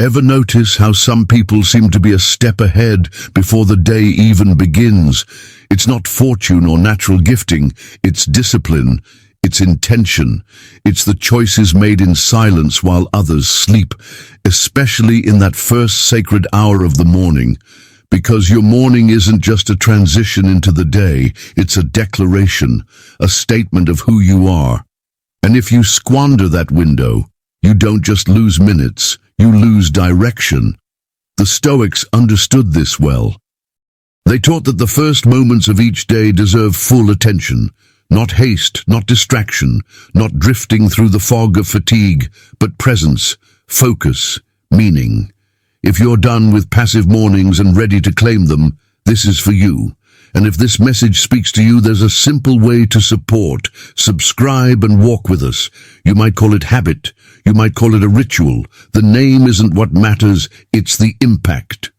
Ever notice how some people seem to be a step ahead before the day even begins? It's not fortune or natural gifting, it's discipline, it's intention, it's the choices made in silence while others sleep, especially in that first sacred hour of the morning. Because your morning isn't just a transition into the day, it's a declaration, a statement of who you are. And if you squander that window, you don't just lose minutes, you lose direction. The Stoics understood this well. They taught that the first moments of each day deserve full attention, not haste, not distraction, not drifting through the fog of fatigue, but presence, focus, meaning. If you're done with passive mornings and ready to claim them, this is for you. And if this message speaks to you, there's a simple way to support. Subscribe and walk with us. You might call it habit. You might call it a ritual. The name isn't what matters, it's the impact.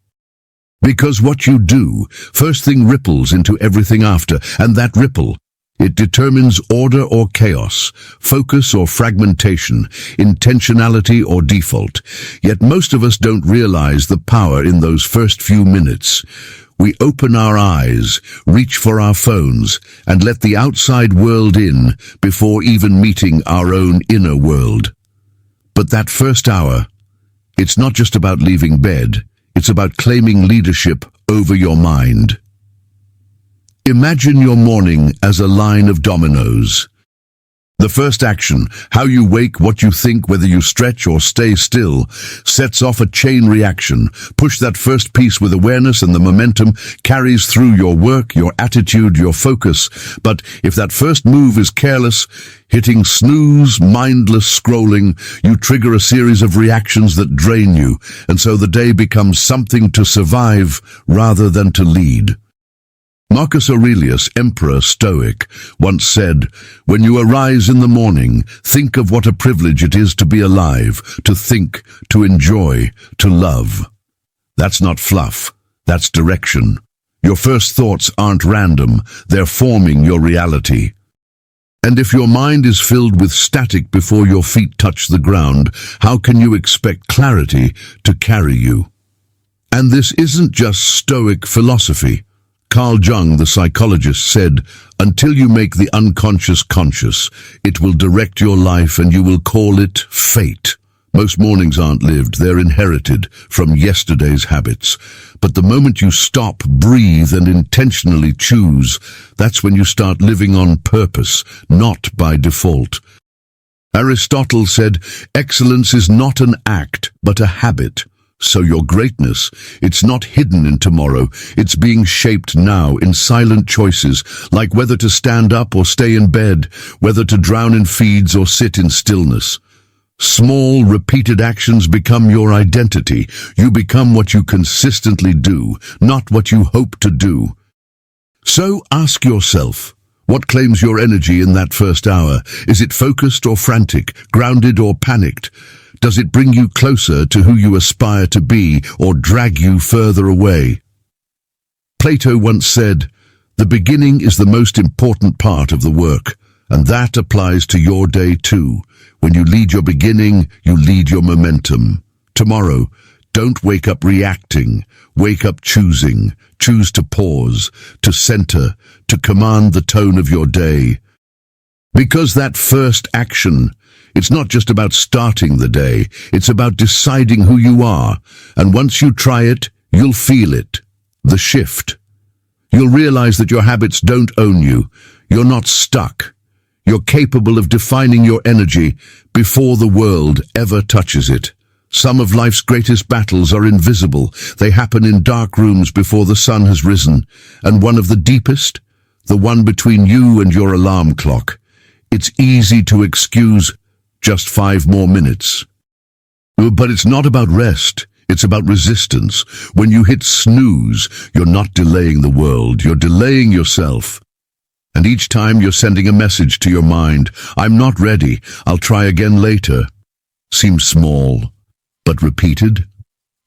Because what you do, first thing ripples into everything after, and that ripple, it determines order or chaos, focus or fragmentation, intentionality or default. Yet most of us don't realize the power in those first few minutes. We open our eyes, reach for our phones, and let the outside world in before even meeting our own inner world. But that first hour, it's not just about leaving bed, it's about claiming leadership over your mind. Imagine your morning as a line of dominoes. The first action, how you wake, what you think, whether you stretch or stay still, sets off a chain reaction. Push that first piece with awareness and the momentum carries through your work, your attitude, your focus. But if that first move is careless, hitting snooze, mindless scrolling, you trigger a series of reactions that drain you, and so the day becomes something to survive rather than to lead. Marcus Aurelius, Emperor Stoic, once said, "When you arise in the morning, think of what a privilege it is to be alive, to think, to enjoy, to love." That's not fluff, that's direction. Your first thoughts aren't random, they're forming your reality. And if your mind is filled with static before your feet touch the ground, how can you expect clarity to carry you? And this isn't just Stoic philosophy. Carl Jung, the psychologist, said, "Until you make the unconscious conscious, it will direct your life and you will call it fate." Most mornings aren't lived, they're inherited from yesterday's habits. But the moment you stop, breathe, and intentionally choose, that's when you start living on purpose, not by default. Aristotle said, "Excellence is not an act, but a habit." So your greatness, it's not hidden in tomorrow, it's being shaped now in silent choices, like whether to stand up or stay in bed, whether to drown in feeds or sit in stillness. Small, repeated actions become your identity. You become what you consistently do, not what you hope to do. So ask yourself, what claims your energy in that first hour? Is it focused or frantic, grounded or panicked? Does it bring you closer to who you aspire to be or drag you further away? Plato once said, "The beginning is the most important part of the work," and that applies to your day too. When you lead your beginning, you lead your momentum. Tomorrow, don't wake up reacting. Wake up choosing. Choose to pause, to center, to command the tone of your day. Because that first action, it's not just about starting the day, it's about deciding who you are. And once you try it, you'll feel it. The shift. You'll realize that your habits don't own you. You're not stuck. You're capable of defining your energy before the world ever touches it. Some of life's greatest battles are invisible. They happen in dark rooms before the sun has risen. And one of the deepest, the one between you and your alarm clock. It's easy to excuse just 5 more minutes. But it's not about rest, it's about resistance. When you hit snooze, you're not delaying the world, you're delaying yourself. And each time you're sending a message to your mind, "I'm not ready, I'll try again later." Seems small, but repeated,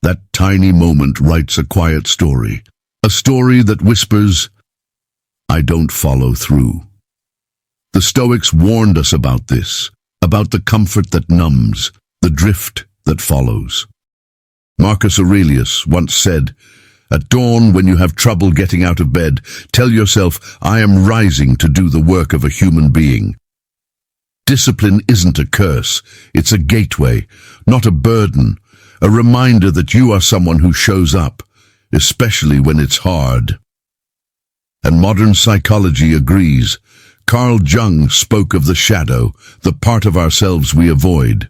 that tiny moment writes a quiet story. A story that whispers, "I don't follow through." The Stoics warned us about this. About the comfort that numbs, the drift that follows. Marcus Aurelius once said, "At dawn, when you have trouble getting out of bed, tell yourself, I am rising to do the work of a human being." Discipline isn't a curse, it's a gateway, not a burden, a reminder that you are someone who shows up, especially when it's hard. And modern psychology agrees. Carl Jung spoke of the shadow, the part of ourselves we avoid.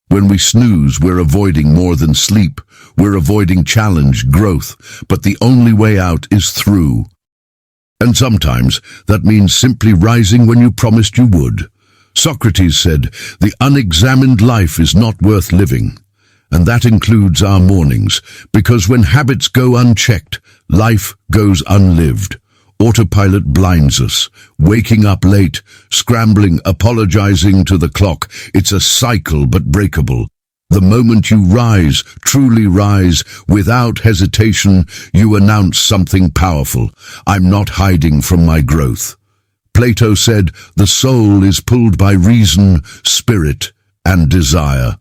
When we snooze, we're avoiding more than sleep. We're avoiding challenge, growth, but the only way out is through. And sometimes that means simply rising when you promised you would. Socrates said, "The unexamined life is not worth living." And that includes our mornings, because when habits go unchecked, life goes unlived. Autopilot blinds us, waking up late, scrambling, apologizing to the clock. It's a cycle but breakable. The moment you rise, truly rise, without hesitation, you announce something powerful. I'm not hiding from my growth. Plato said, the soul is pulled by reason, spirit, and desire.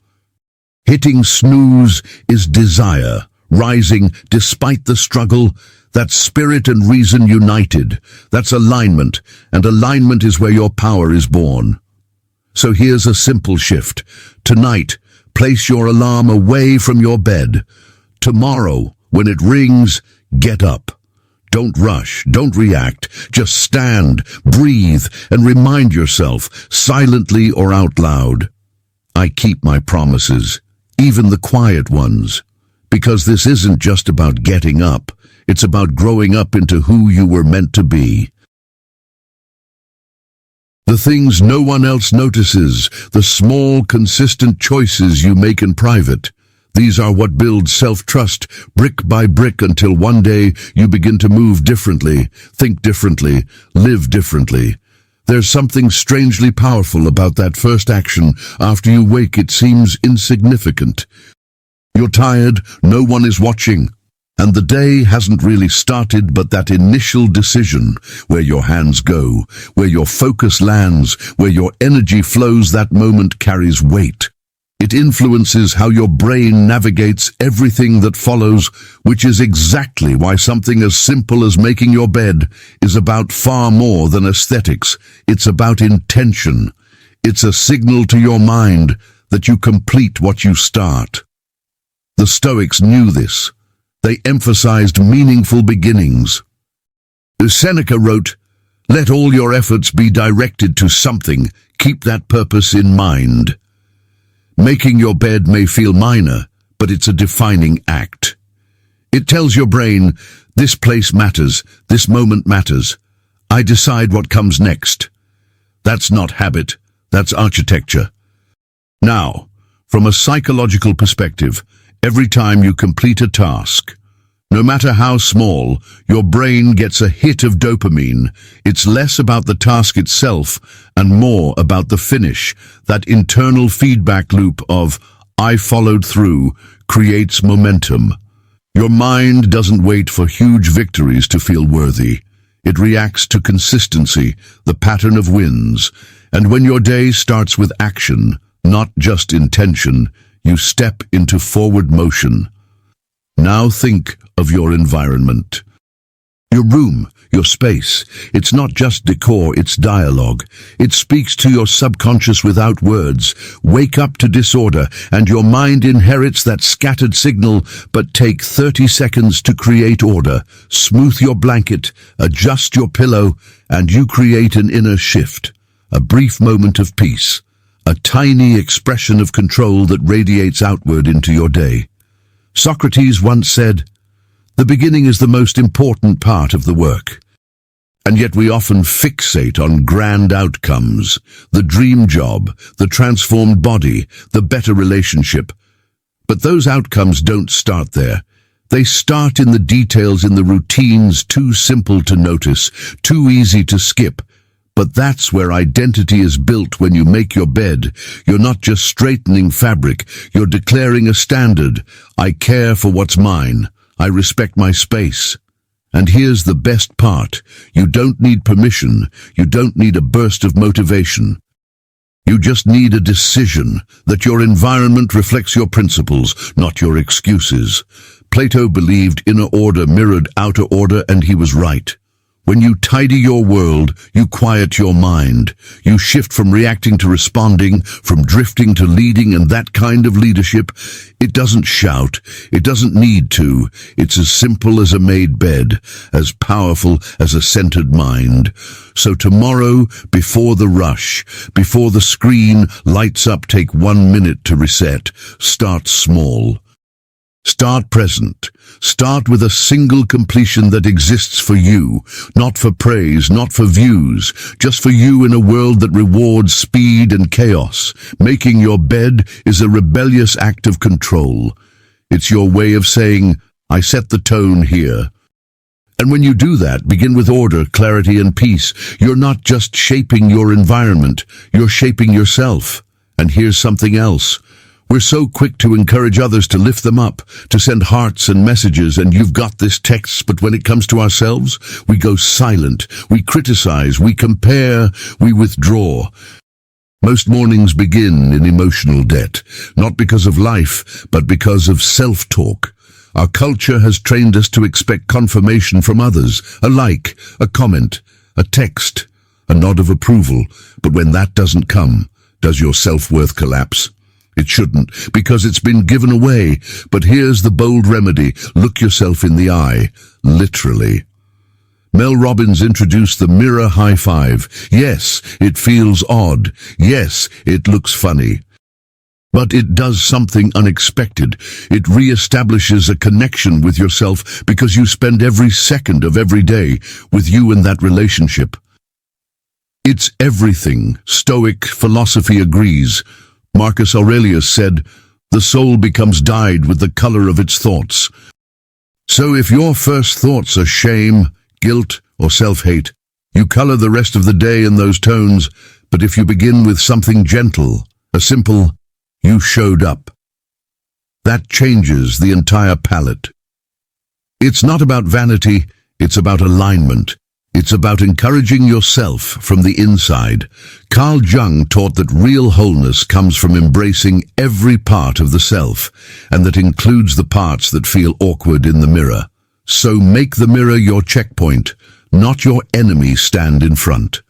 Hitting snooze is desire, rising despite the struggle. That's spirit and reason united. That's alignment, and alignment is where your power is born. So here's a simple shift. Tonight, place your alarm away from your bed. Tomorrow, when it rings, get up. Don't rush, don't react. Just stand, breathe, and remind yourself, silently or out loud, I keep my promises, even the quiet ones. Because this isn't just about getting up. It's about growing up into who you were meant to be. The things no one else notices, the small, consistent choices you make in private, these are what build self-trust, brick by brick, until one day you begin to move differently, think differently, live differently. There's something strangely powerful about that first action. After you wake, it seems insignificant. You're tired, no one is watching. And the day hasn't really started, but that initial decision, where your hands go, where your focus lands, where your energy flows, that moment carries weight. It influences how your brain navigates everything that follows, which is exactly why something as simple as making your bed is about far more than aesthetics. It's about intention. It's a signal to your mind that you complete what you start. The Stoics knew this. They emphasized meaningful beginnings. Seneca wrote, "Let all your efforts be directed to something. Keep that purpose in mind." Making your bed may feel minor, but it's a defining act. It tells your brain, this place matters, this moment matters. I decide what comes next. That's not habit, that's architecture. Now, from a psychological perspective, every time you complete a task, no matter how small, your brain gets a hit of dopamine. It's less about the task itself and more about the finish. That internal feedback loop of, I followed through, creates momentum. Your mind doesn't wait for huge victories to feel worthy. It reacts to consistency, the pattern of wins. And when your day starts with action, not just intention, you step into forward motion. Now think of your environment. Your room, your space. It's not just decor, it's dialogue. It speaks to your subconscious without words. Wake up to disorder, and your mind inherits that scattered signal, but take 30 seconds to create order. Smooth your blanket, adjust your pillow, and you create an inner shift. A brief moment of peace. A tiny expression of control that radiates outward into your day. Socrates once said, the beginning is the most important part of the work. And yet we often fixate on grand outcomes, the dream job, the transformed body, the better relationship. But those outcomes don't start there. They start in the details, in the routines too simple to notice, too easy to skip. But that's where identity is built. When you make your bed, you're not just straightening fabric, you're declaring a standard. I care for what's mine. I respect my space. And here's the best part. You don't need permission. You don't need a burst of motivation. You just need a decision that your environment reflects your principles, not your excuses. Plato believed inner order mirrored outer order, and he was right. When you tidy your world, you quiet your mind. You shift from reacting to responding, from drifting to leading, and that kind of leadership, it doesn't shout, it doesn't need to. It's as simple as a made bed, as powerful as a centered mind. So tomorrow, before the rush, before the screen lights up, take 1 minute to reset. Start small. Start present. Start with a single completion that exists for you, not for praise, not for views, just for you in a world that rewards speed and chaos. Making your bed is a rebellious act of control. It's your way of saying, I set the tone here. And when you do that, begin with order, clarity, and peace. You're not just shaping your environment, you're shaping yourself. And here's something else. We're so quick to encourage others, to lift them up, to send hearts and messages, and you've got this text, but when it comes to ourselves, we go silent, we criticize, we compare, we withdraw. Most mornings begin in emotional debt, not because of life, but because of self-talk. Our culture has trained us to expect confirmation from others, a like, a comment, a text, a nod of approval, but when that doesn't come, does your self-worth collapse? It shouldn't, because it's been given away. But here's the bold remedy. Look yourself in the eye, literally. Mel Robbins introduced the mirror high five. Yes, it feels odd. Yes, it looks funny. But it does something unexpected. It reestablishes a connection with yourself because you spend every second of every day with you in that relationship. It's everything. Stoic philosophy agrees. Marcus Aurelius said, the soul becomes dyed with the color of its thoughts. So if your first thoughts are shame, guilt, or self-hate, you color the rest of the day in those tones. But if you begin with something gentle, a simple, you showed up, that changes the entire palette. It's not about vanity, it's about alignment. It's about encouraging yourself from the inside. Carl Jung taught that real wholeness comes from embracing every part of the self, and that includes the parts that feel awkward in the mirror. So make the mirror your checkpoint, not your enemy. Stand in front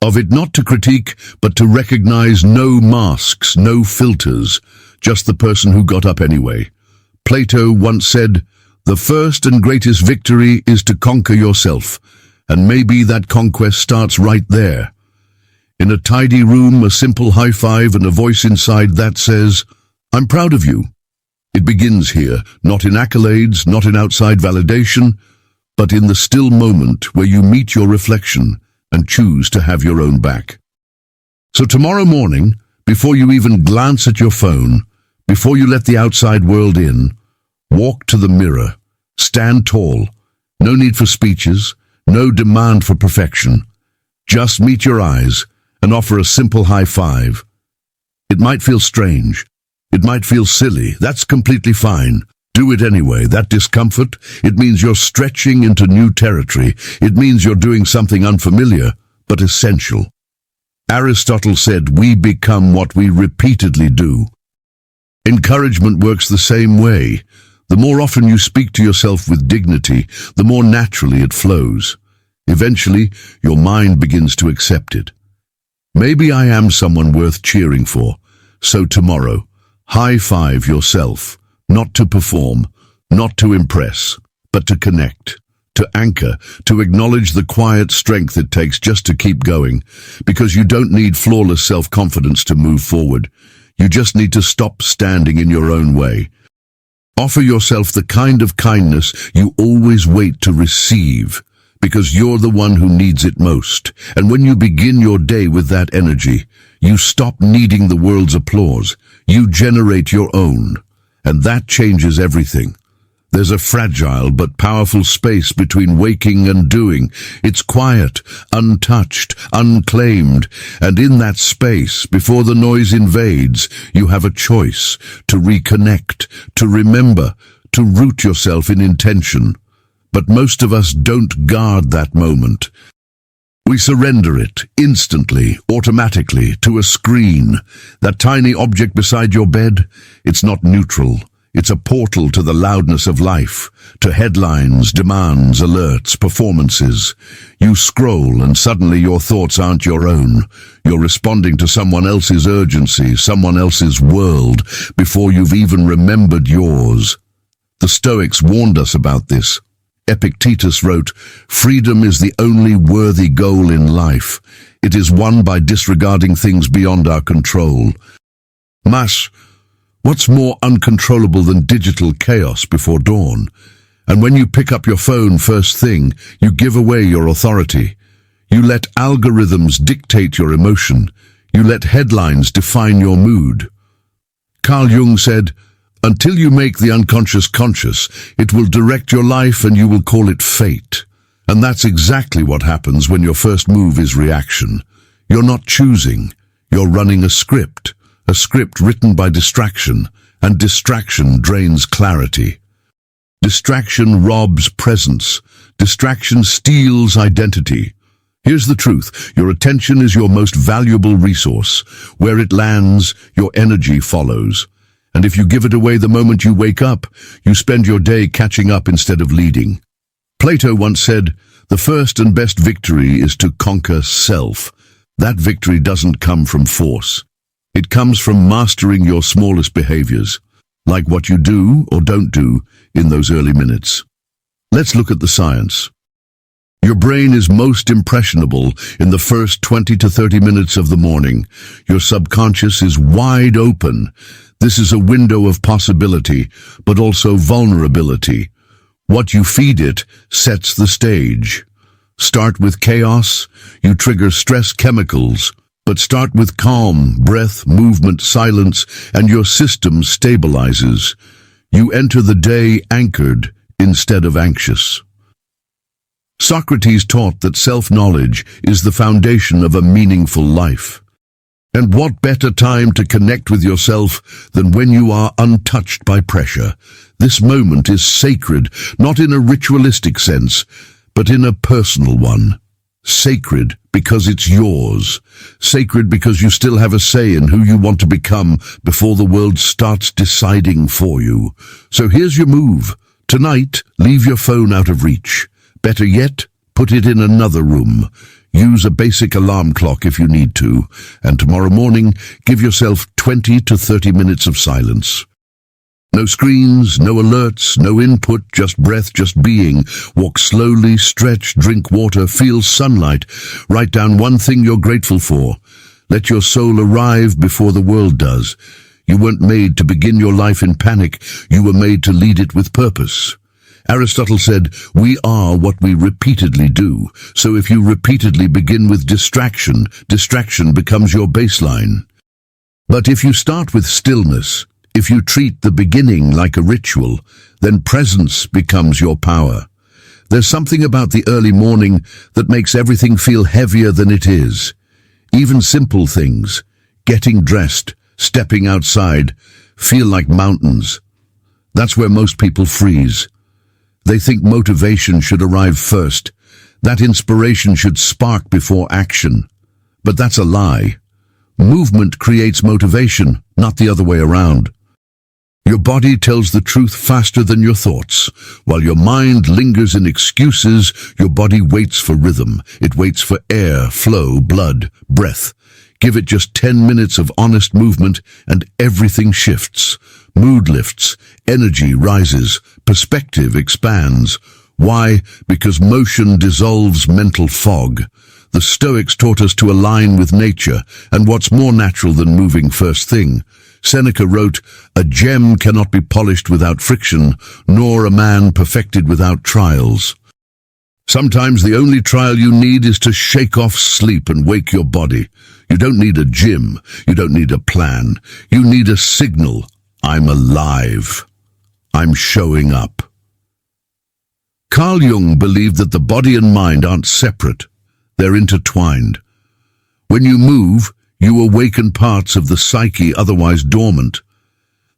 of it, not to critique, but to recognize. No masks, no filters, just the person who got up anyway. Plato once said, the first and greatest victory is to conquer yourself. And maybe that conquest starts right there. In a tidy room, a simple high five and a voice inside that says, I'm proud of you. It begins here, not in accolades, not in outside validation, but in the still moment where you meet your reflection and choose to have your own back. So tomorrow morning, before you even glance at your phone, before you let the outside world in, walk to the mirror, stand tall. No need for speeches. No demand for perfection. Just meet your eyes and offer a simple high five. It might feel strange. It might feel silly. That's completely fine. Do it anyway. That discomfort, it means you're stretching into new territory. It means you're doing something unfamiliar, but essential. Aristotle said, we become what we repeatedly do. Encouragement works the same way. The more often you speak to yourself with dignity, the more naturally it flows. Eventually, your mind begins to accept it. Maybe I am someone worth cheering for. So tomorrow, high five yourself, not to perform, not to impress, but to connect, to anchor, to acknowledge the quiet strength it takes just to keep going, because you don't need flawless self-confidence to move forward. You just need to stop standing in your own way. Offer yourself the kind of kindness you always wait to receive, because you're the one who needs it most. And when you begin your day with that energy, you stop needing the world's applause. You generate your own, and that changes everything. There's a fragile but powerful space between waking and doing. It's quiet, untouched, unclaimed, and in that space, before the noise invades, you have a choice to reconnect, to remember, to root yourself in intention. But most of us don't guard that moment. We surrender it, instantly, automatically, to a screen. That tiny object beside your bed, it's not neutral. It's a portal to the loudness of life, to headlines, demands, alerts, performances. You scroll and suddenly your thoughts aren't your own. You're responding to someone else's urgency, someone else's world, before you've even remembered yours. The Stoics warned us about this. Epictetus wrote, "Freedom is the only worthy goal in life. It is won by disregarding things beyond our control." Mas, what's more uncontrollable than digital chaos before dawn? And when you pick up your phone first thing, you give away your authority. You let algorithms dictate your emotion. You let headlines define your mood. Carl Jung said, "Until you make the unconscious conscious, it will direct your life and you will call it fate." And that's exactly what happens when your first move is reaction. You're not choosing. You're running a script written by distraction, and distraction drains clarity. Distraction robs presence. Distraction steals identity. Here's the truth. Your attention is your most valuable resource. Where it lands, your energy follows. And if you give it away the moment you wake up, you spend your day catching up instead of leading. Plato once said, "The first and best victory is to conquer self." That victory doesn't come from force. It comes from mastering your smallest behaviors, like what you do or don't do in those early minutes. Let's look at the science. Your brain is most impressionable in the first 20 to 30 minutes of the morning. Your subconscious is wide open. This is a window of possibility, but also vulnerability. What you feed it sets the stage. Start with chaos, you trigger stress chemicals. But start with calm, breath, movement, silence, and your system stabilizes. You enter the day anchored instead of anxious. Socrates taught that self-knowledge is the foundation of a meaningful life. And what better time to connect with yourself than when you are untouched by pressure? This moment is sacred, not in a ritualistic sense, but in a personal one. Sacred because it's yours. Sacred because you still have a say in who you want to become before the world starts deciding for you. So here's your move. Tonight, leave your phone out of reach. Better yet, put it in another room. Use a basic alarm clock if you need to. And tomorrow morning, give yourself 20 to 30 minutes of silence. No screens, no alerts, no input, just breath, just being. Walk slowly, stretch, drink water, feel sunlight. Write down one thing you're grateful for. Let your soul arrive before the world does. You weren't made to begin your life in panic. You were made to lead it with purpose. Aristotle said, "We are what we repeatedly do." So if you repeatedly begin with distraction, distraction becomes your baseline. But if you start with stillness, if you treat the beginning like a ritual, then presence becomes your power. There's something about the early morning that makes everything feel heavier than it is. Even simple things, getting dressed, stepping outside, feel like mountains. That's where most people freeze. They think motivation should arrive first, that inspiration should spark before action. But that's a lie. Movement creates motivation, not the other way around. Your body tells the truth faster than your thoughts. While your mind lingers in excuses, your body waits for rhythm. It waits for air, flow, blood, breath. Give it just 10 minutes of honest movement and everything shifts. Mood lifts, energy rises, perspective expands. Why? Because motion dissolves mental fog. The Stoics taught us to align with nature, and what's more natural than moving first thing? Seneca wrote, "A gem cannot be polished without friction, nor a man perfected without trials." Sometimes the only trial you need is to shake off sleep and wake your body. You don't need a gym. You don't need a plan. You need a signal. I'm alive. I'm showing up. Carl Jung believed that the body and mind aren't separate. They're intertwined. When you move, you awaken parts of the psyche otherwise dormant.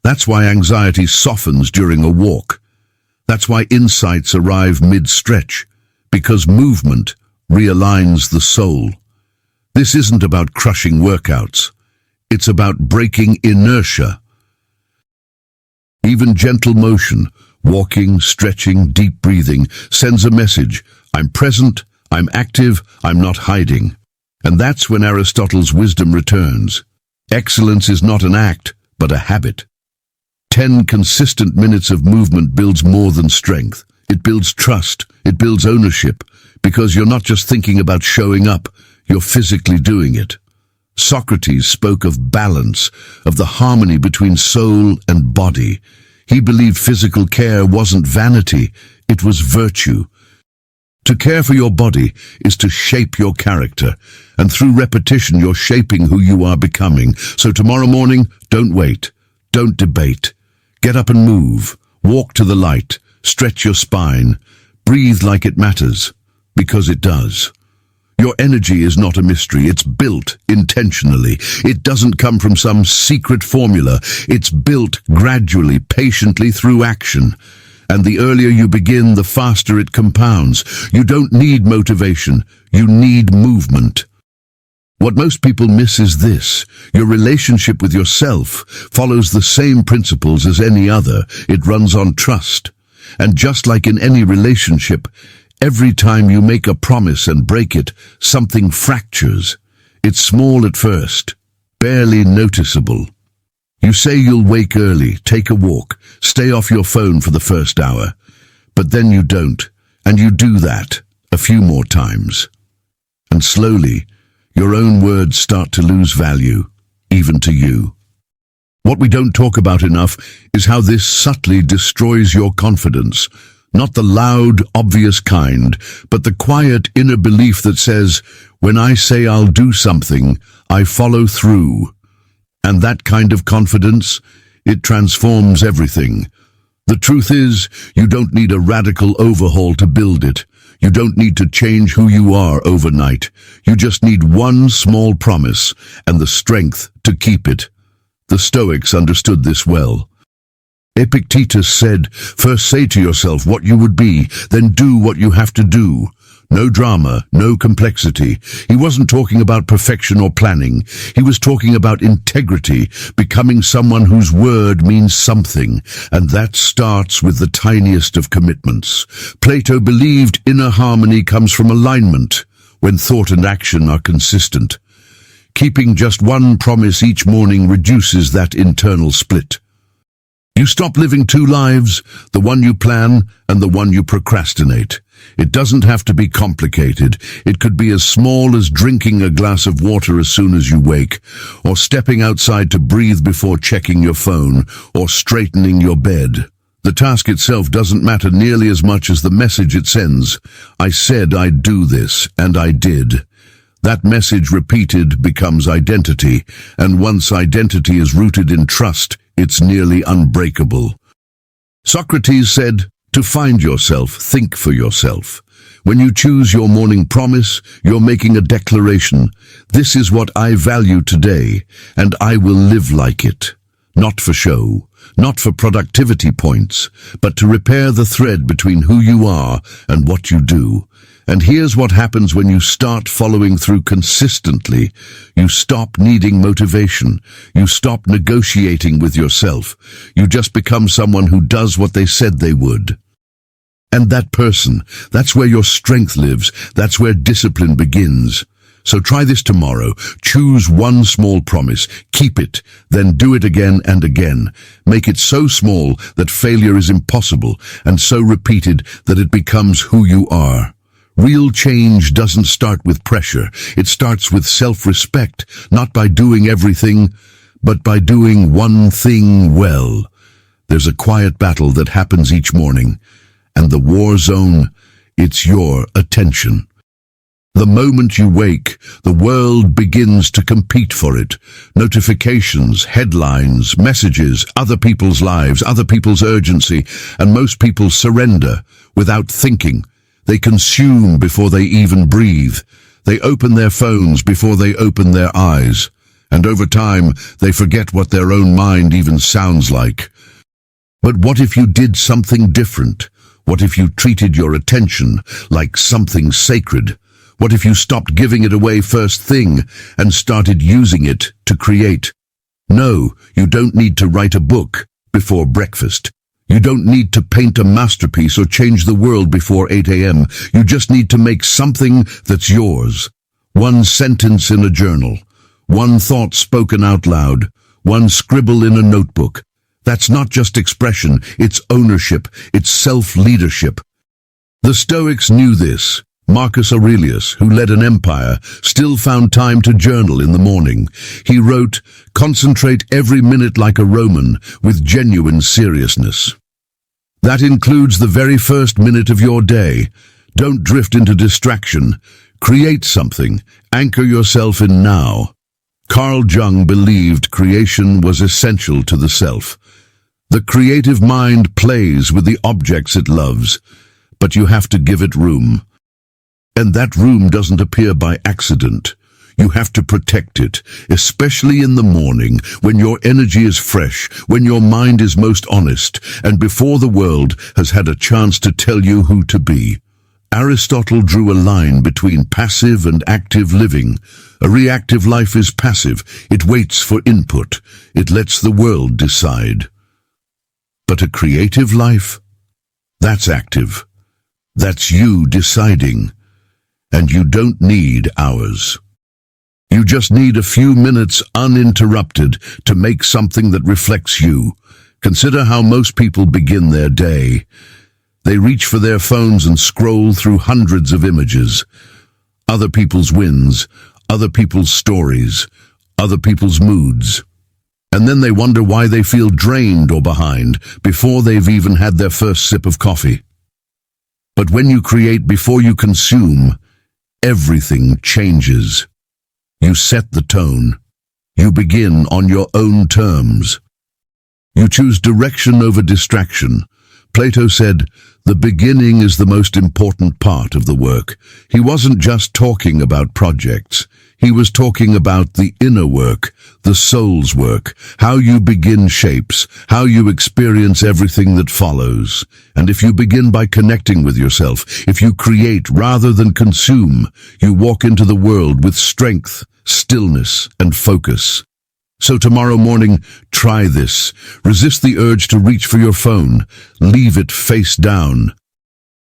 That's why anxiety softens during a walk. That's why insights arrive mid-stretch. Because movement, realigns the soul. This isn't about crushing workouts. It's about breaking inertia. Even gentle motion, walking, stretching, deep breathing, sends a message. I'm present, I'm active, I'm not hiding. And that's when Aristotle's wisdom returns. Excellence is not an act, but a habit. 10 consistent minutes of movement builds more than strength. It builds trust, it builds ownership, because you're not just thinking about showing up, you're physically doing it. Socrates spoke of balance, of the harmony between soul and body. He believed physical care wasn't vanity, it was virtue. To care for your body is to shape your character, and through repetition you're shaping who you are becoming. So tomorrow morning, don't wait, don't debate. Get up and move, walk to the light, stretch your spine, breathe like it matters, because it does. Your energy is not a mystery, it's built intentionally. It doesn't come from some secret formula, it's built gradually, patiently through action. And the earlier you begin, the faster it compounds. You don't need motivation, you need movement. What most people miss is this: your relationship with yourself follows the same principles as any other. It runs on trust. And just like in any relationship, every time you make a promise and break it, something fractures. It's small at first, barely noticeable. You say you'll wake early, take a walk, stay off your phone for the first hour. But then you don't, and you do that a few more times. And slowly, your own words start to lose value, even to you. What we don't talk about enough is how this subtly destroys your confidence. Not the loud, obvious kind, but the quiet inner belief that says, when I say I'll do something, I follow through. And that kind of confidence, it transforms everything. The truth is, you don't need a radical overhaul to build it. You don't need to change who you are overnight. You just need one small promise and the strength to keep it. The Stoics understood this well. Epictetus said, first say to yourself what you would be, then do what you have to do. No drama, no complexity. He wasn't talking about perfection or planning. He was talking about integrity, becoming someone whose word means something, and that starts with the tiniest of commitments. Plato believed inner harmony comes from alignment, when thought and action are consistent. Keeping just one promise each morning reduces that internal split. You stop living two lives, the one you plan and the one you procrastinate. It doesn't have to be complicated. It could be as small as drinking a glass of water as soon as you wake, or stepping outside to breathe before checking your phone, or straightening your bed. The task itself doesn't matter nearly as much as the message it sends. I said I'd do this, and I did. That message repeated becomes identity, and once identity is rooted in trust, it's nearly unbreakable. Socrates said, to find yourself, think for yourself. When you choose your morning promise, you're making a declaration. This is what I value today, and I will live like it. Not for show, not for productivity points, but to repair the thread between who you are and what you do. And here's what happens when you start following through consistently. You stop needing motivation. You stop negotiating with yourself. You just become someone who does what they said they would. And that person, that's where your strength lives. That's where discipline begins. So try this tomorrow. Choose one small promise. Keep it. Then do it again and again. Make it so small that failure is impossible, and so repeated that it becomes who you are. Real change doesn't start with pressure. It starts with self-respect, not by doing everything, but by doing one thing well. There's a quiet battle that happens each morning, and the war zone, it's your attention. The moment you wake, the world begins to compete for it. Notifications, headlines, messages, other people's lives, other people's urgency, and most people surrender without thinking. They consume before they even breathe. They open their phones before they open their eyes. And over time, they forget what their own mind even sounds like. But what if you did something different? What if you treated your attention like something sacred? What if you stopped giving it away first thing and started using it to create? No, you don't need to write a book before breakfast. You don't need to paint a masterpiece or change the world before 8 a.m. You just need to make something that's yours. One sentence in a journal, one thought spoken out loud, one scribble in a notebook. That's not just expression, it's ownership, it's self-leadership. The Stoics knew this. Marcus Aurelius, who led an empire, still found time to journal in the morning. He wrote, "Concentrate every minute like a Roman, with genuine seriousness." That includes the very first minute of your day. Don't drift into distraction. Create something. Anchor yourself in now. Carl Jung believed creation was essential to the self. The creative mind plays with the objects it loves, but you have to give it room. And that room doesn't appear by accident. You have to protect it, especially in the morning, when your energy is fresh, when your mind is most honest, and before the world has had a chance to tell you who to be. Aristotle drew a line between passive and active living. A reactive life is passive. It waits for input. It lets the world decide. But a creative life? That's active. That's you deciding. And you don't need hours. You just need a few minutes uninterrupted to make something that reflects you. Consider how most people begin their day. They reach for their phones and scroll through hundreds of images. Other people's wins, other people's stories, other people's moods. And then they wonder why they feel drained or behind before they've even had their first sip of coffee. But when you create before you consume, everything changes. You set the tone. You begin on your own terms. You choose direction over distraction. Plato said, "The beginning is the most important part of the work." He wasn't just talking about projects. He was talking about the inner work, the soul's work, how you begin shapes, how you experience everything that follows. And if you begin by connecting with yourself, if you create rather than consume, you walk into the world with strength, stillness, and focus. So tomorrow morning, try this. Resist the urge to reach for your phone. Leave it face down.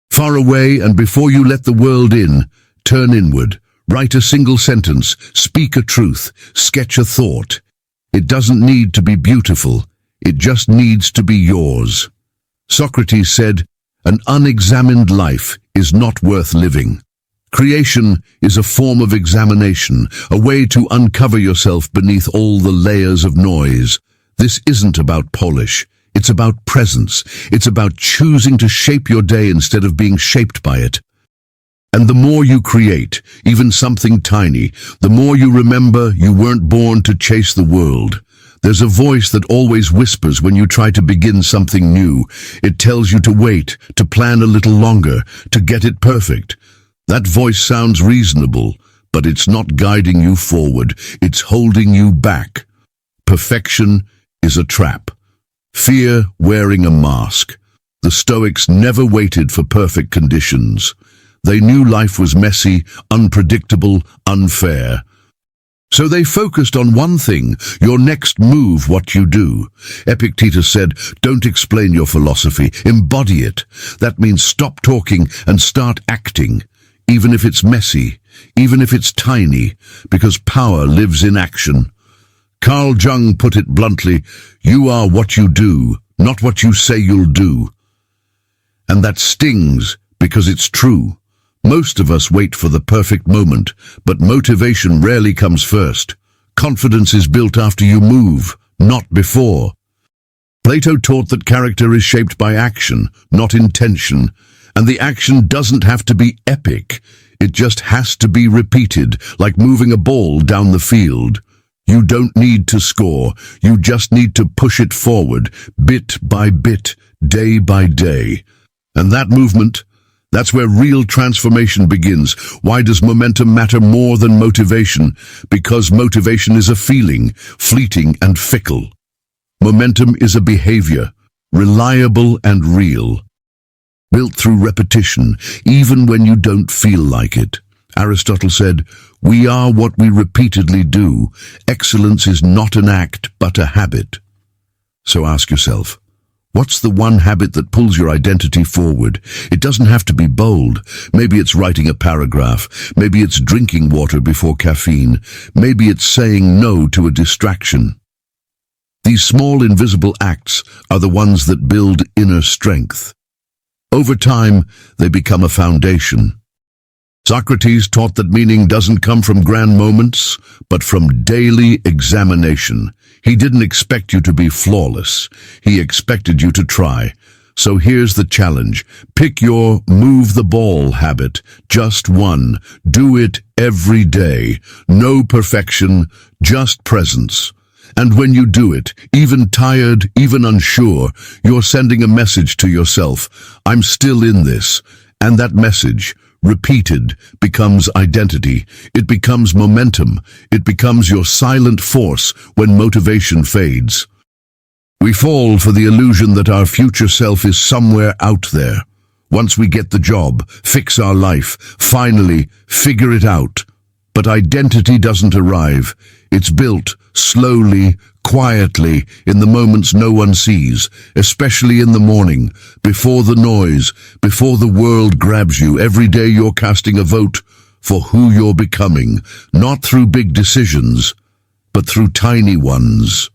Far away, and before you let the world in, turn inward. Write a single sentence, speak a truth, sketch a thought. It doesn't need to be beautiful, it just needs to be yours. Socrates said, "An unexamined life is not worth living." Creation is a form of examination, a way to uncover yourself beneath all the layers of noise. This isn't about polish, it's about presence. It's about choosing to shape your day instead of being shaped by it. And the more you create, even something tiny, the more you remember you weren't born to chase the world. There's a voice that always whispers when you try to begin something new. It tells you to wait, to plan a little longer, to get it perfect. That voice sounds reasonable, but it's not guiding you forward. It's holding you back. Perfection is a trap. Fear wearing a mask. The Stoics never waited for perfect conditions. They knew life was messy, unpredictable, unfair. So they focused on one thing, your next move, what you do. Epictetus said, "Don't explain your philosophy, embody it." That means stop talking and start acting, even if it's messy, even if it's tiny, because power lives in action. Carl Jung put it bluntly, "You are what you do, not what you say you'll do." And that stings because it's true. Most of us wait for the perfect moment, but motivation rarely comes first. Confidence is built after you move, not before. Plato taught that character is shaped by action, not intention, and the action doesn't have to be epic. It just has to be repeated, like moving a ball down the field. You don't need to score, you just need to push it forward, bit by bit, day by day. And that movement, that's where real transformation begins. Why does momentum matter more than motivation? Because motivation is a feeling, fleeting and fickle. Momentum is a behavior, reliable and real, built through repetition, even when you don't feel like it. Aristotle said, "We are what we repeatedly do. Excellence is not an act, but a habit." So ask yourself, what's the one habit that pulls your identity forward? It doesn't have to be bold. Maybe it's writing a paragraph. Maybe it's drinking water before caffeine. Maybe it's saying no to a distraction. These small invisible acts are the ones that build inner strength. Over time, they become a foundation. Socrates taught that meaning doesn't come from grand moments, but from daily examination. He didn't expect you to be flawless. He expected you to try. So here's the challenge. Pick your move the ball habit. Just one. Do it every day. No perfection, just presence. And when you do it, even tired, even unsure, you're sending a message to yourself. I'm still in this. And that message, repeated, becomes identity. It becomes momentum. It becomes your silent force when motivation fades. We fall for the illusion that our future self is somewhere out there. Once we get the job, fix our life, finally figure it out. But identity doesn't arrive. It's built slowly, quietly, in the moments no one sees, especially in the morning, before the noise, before the world grabs you. Every day you're casting a vote for who you're becoming, not through big decisions, but through tiny ones.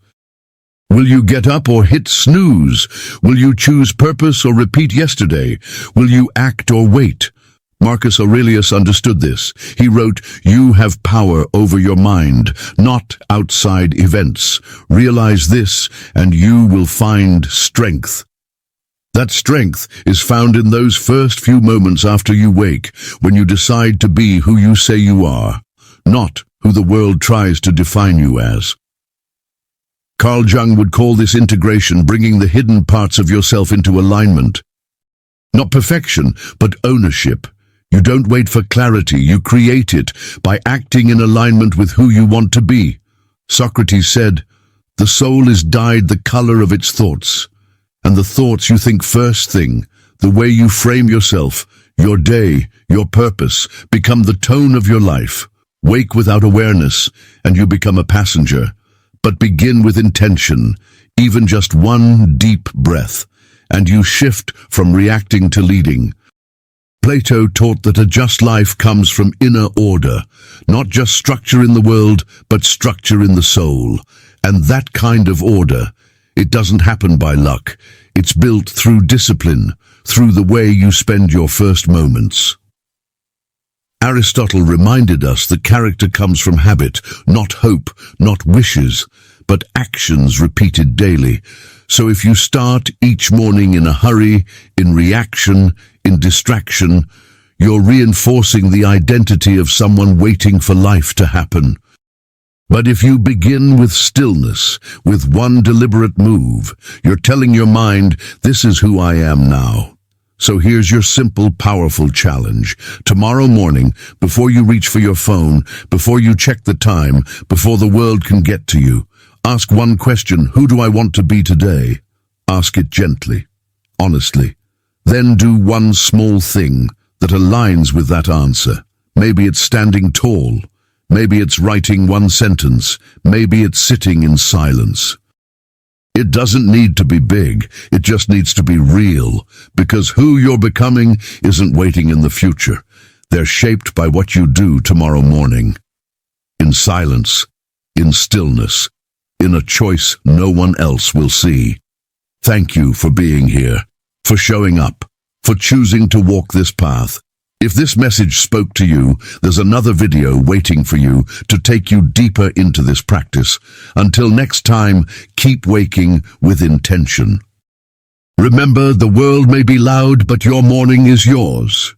Will you get up or hit snooze? Will you choose purpose or repeat yesterday? Will you act or wait? Marcus Aurelius understood this. He wrote, "You have power over your mind, not outside events. Realize this, and you will find strength." That strength is found in those first few moments after you wake, when you decide to be who you say you are, not who the world tries to define you as. Carl Jung would call this integration, bringing the hidden parts of yourself into alignment. Not perfection, but ownership. You don't wait for clarity, you create it by acting in alignment with who you want to be. Socrates said, "The soul is dyed the color of its thoughts." And the thoughts you think first thing, the way you frame yourself, your day, your purpose, become the tone of your life. Wake without awareness, and you become a passenger. But begin with intention, even just one deep breath, and you shift from reacting to leading. Plato taught that a just life comes from inner order, not just structure in the world, but structure in the soul. And that kind of order, it doesn't happen by luck. It's built through discipline, through the way you spend your first moments. Aristotle reminded us that character comes from habit, not hope, not wishes, but actions repeated daily. So if you start each morning in a hurry, in reaction, in distraction, you're reinforcing the identity of someone waiting for life to happen. But if you begin with stillness, with one deliberate move, you're telling your mind, "This is who I am now." So here's your simple, powerful challenge. Tomorrow morning, before you reach for your phone, before you check the time, before the world can get to you, ask one question: who do I want to be today? Ask it gently, honestly. Then do one small thing that aligns with that answer. Maybe it's standing tall. Maybe it's writing one sentence. Maybe it's sitting in silence. It doesn't need to be big, it just needs to be real, because who you're becoming isn't waiting in the future. They're shaped by what you do tomorrow morning. In silence, in stillness, in a choice no one else will see. Thank you for being here, for showing up, for choosing to walk this path. If this message spoke to you, there's another video waiting for you to take you deeper into this practice. Until next time, keep waking with intention. Remember, the world may be loud, but your morning is yours.